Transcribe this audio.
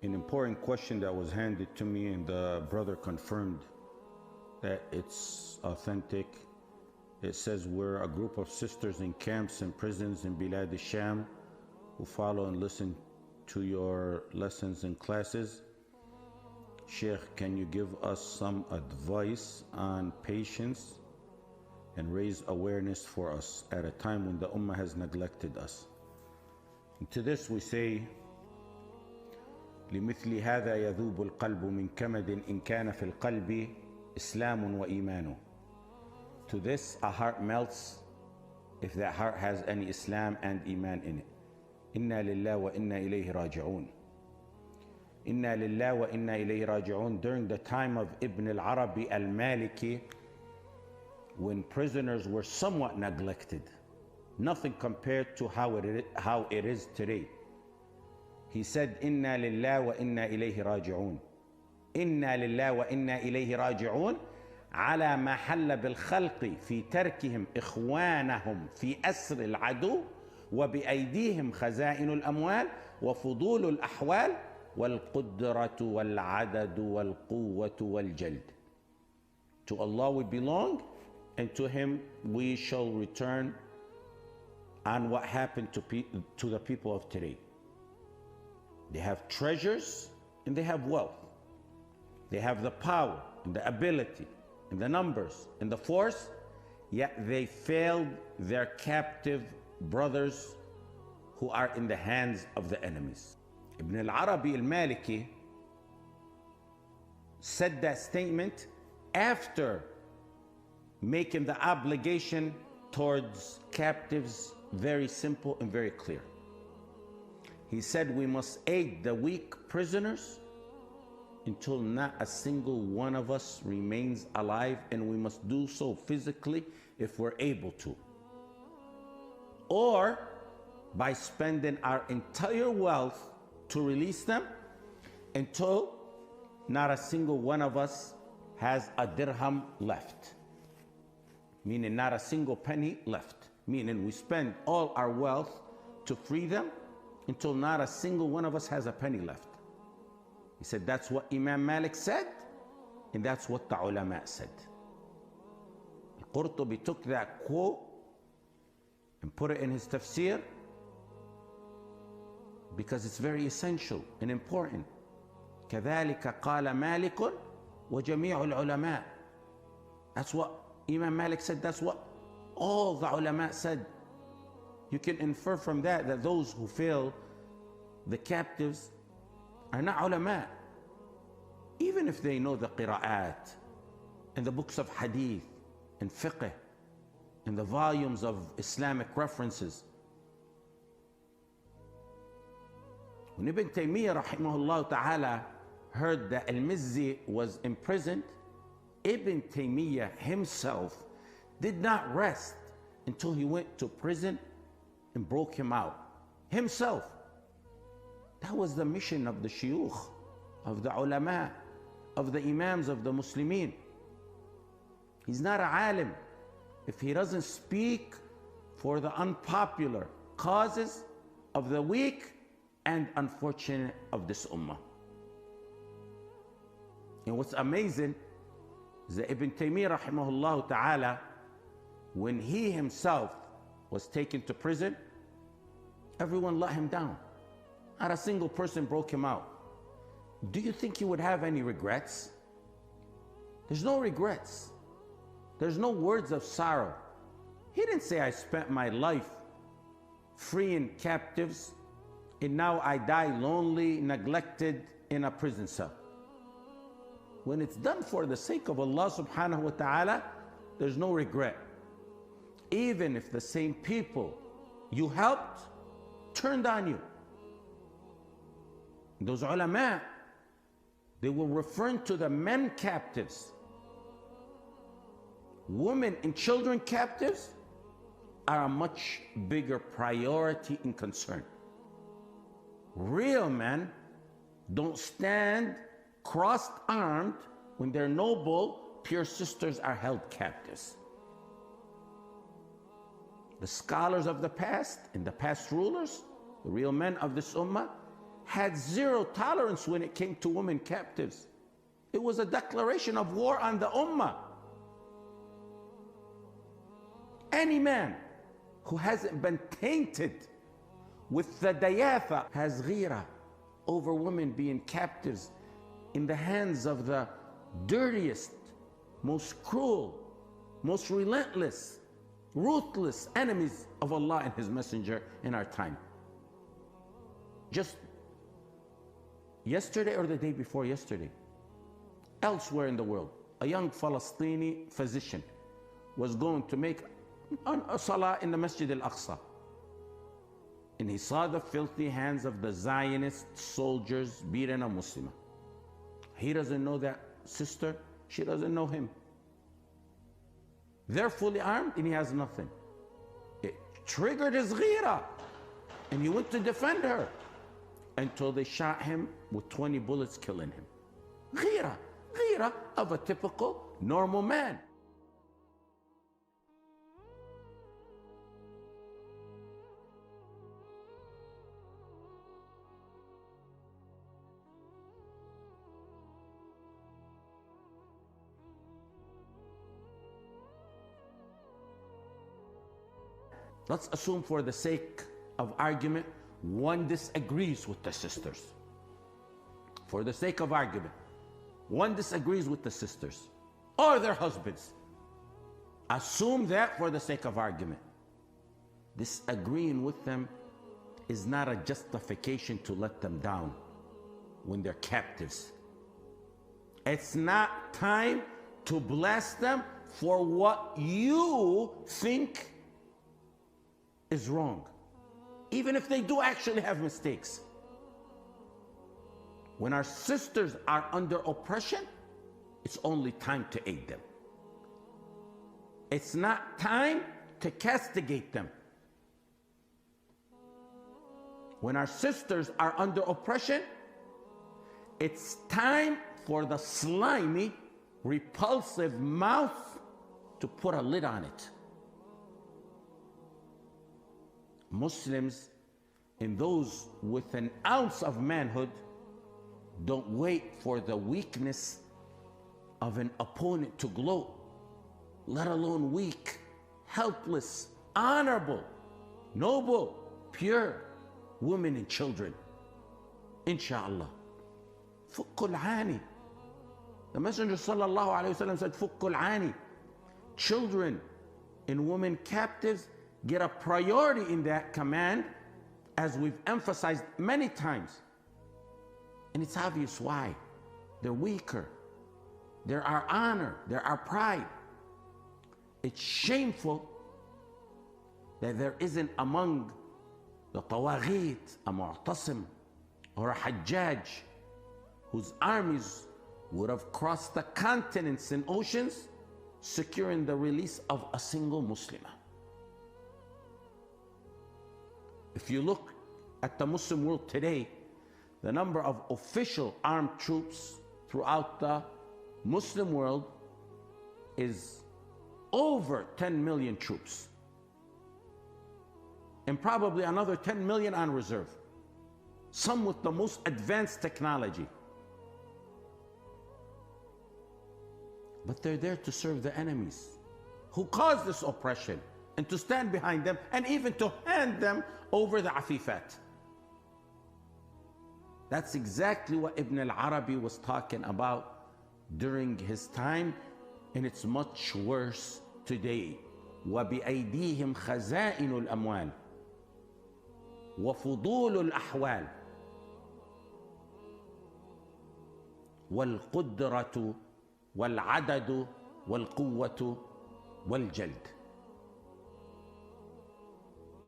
An important question that was handed to me, and the brother confirmed that it's authentic. It says, we're a group of sisters in camps and prisons in Bilad al-Sham who follow and listen to your lessons and classes. Sheikh, can you give us some advice on patience and raise awareness for us at a time when the Ummah has neglected us? And to this we say, لمثل هذا يذوب القلب من كمد إن كان في القلب إسلام وإيمان. To this a heart melts if that heart has any Islam and Iman in it. إنا لله وإنا إليه راجعون. إنا لله وإنا إليه راجعون. During the time of Ibn al-Arabi al-Maliki, when prisoners were somewhat neglected, nothing compared to how it is today. He said, إنا لله وإنا إليه راجعون. إنا لله وإنا إليه راجعون على ما حل بالخلق في تركهم إخوانهم في أسر العدو وبأيديهم خزائن الأموال وفضول الأحوال والقدرة والعدد والقوة والجلد. To Allah we belong, and to Him we shall return on what happened to the people of today. They have treasures and they have wealth. They have the power and the ability and the numbers and the force, yet they failed their captive brothers who are in the hands of the enemies. Ibn al-Arabi al-Maliki said that statement after making the obligation towards captives very simple and very clear. He said, we must aid the weak prisoners until not a single one of us remains alive, and we must do so physically if we're able to, or by spending our entire wealth to release them until not a single one of us has a dirham left, meaning not a single penny left, meaning we spend all our wealth to free them until not a single one of us has a penny left. He said that's what Imam Malik said, and that's what the ulama said. Al-Qurtubi took that quote and put it in his tafsir because it's very essential and important. كذلك قال مالك وجميع العلماء. That's what Imam Malik said, that's what all the ulama said. You can infer from that those who fail the captives are not ulama, even if they know the qira'at and the books of hadith and fiqh and the volumes of Islamic references. When Ibn Taymiyyah rahimahullah ta'ala heard that Al-Mizzi was imprisoned, Ibn Taymiyyah himself did not rest until he went to prison and broke him out himself. That was the mission of the shuyukh, of the ulama, of the imams of the muslimin. He's not a alim if he doesn't speak for the unpopular causes of the weak and unfortunate of this ummah. And what's amazing is that Ibn Taymiyyah rahimahullah ta'ala, when he himself was taken to prison, everyone let him down. Not a single person broke him out. Do you think he would have any regrets? There's no regrets. There's no words of sorrow. He didn't say, I spent my life freeing captives and now I die lonely, neglected in a prison cell. When it's done for the sake of Allah subhanahu wa ta'ala, there's no regret. Even if the same people you helped turned on you. Those ulama, they were referring to the men captives. Women and children captives are a much bigger priority and concern. Real men don't stand crossed-armed when their noble, pure sisters are held captives. The scholars of the past and the past rulers, the real men of this ummah, had zero tolerance when it came to women captives. It was a declaration of war on the ummah. Any man who hasn't been tainted with the dayatha has ghira over women being captives in the hands of the dirtiest, most cruel, most relentless, ruthless enemies of Allah and His Messenger in our time. Just yesterday or the day before yesterday, elsewhere in the world, a young Palestinian physician was going to make a salah in the Masjid al-Aqsa. And he saw the filthy hands of the Zionist soldiers beating a Muslimah. He doesn't know that sister, she doesn't know him. They're fully armed and he has nothing. It triggered his ghira and he went to defend her until they shot him with 20 bullets, killing him. Ghira of a typical normal man. Let's assume for the sake of argument, one disagrees with the sisters. For the sake of argument, one disagrees with the sisters or their husbands. Assume that for the sake of argument. Disagreeing with them is not a justification to let them down when they're captives. It's not time to bless them for what you think is wrong, even if they do actually have mistakes. When our sisters are under oppression, it's only time to aid them. It's not time to castigate them. When our sisters are under oppression, it's time for the slimy, repulsive mouth to put a lid on it. Muslims and those with an ounce of manhood don't wait for the weakness of an opponent to gloat, let alone weak, helpless, honorable, noble, pure women and children. Inshallah. Fukkul ani. The Messenger sallallahu alayhi wa sallam said, Fukkul ani. Children and women captives get a priority in that command, as we've emphasized many times. And it's obvious why. They're weaker. They're our honor. They're our pride. It's shameful that there isn't among the tawaghit a mu'tasim or a hajjaj whose armies would have crossed the continents and oceans securing the release of a single Muslimah. If you look at the Muslim world today, the number of official armed troops throughout the Muslim world is over 10 million troops, and probably another 10 million on reserve, some with the most advanced technology. But they're there to serve the enemies who caused this oppression, and to stand behind them, and even to hand them over the afifat. That's exactly what Ibn al-Arabi was talking about during his time, and it's much worse today. وَبِأَيْدِيهِمْ خَزَائِنُ الْأَمْوَالِ وَفُضُولُ الْأَحْوَالِ وَالْقُدْرَةُ وَالْعَدَدُ وَالْقُوَّةُ وَالْجَلْدُ.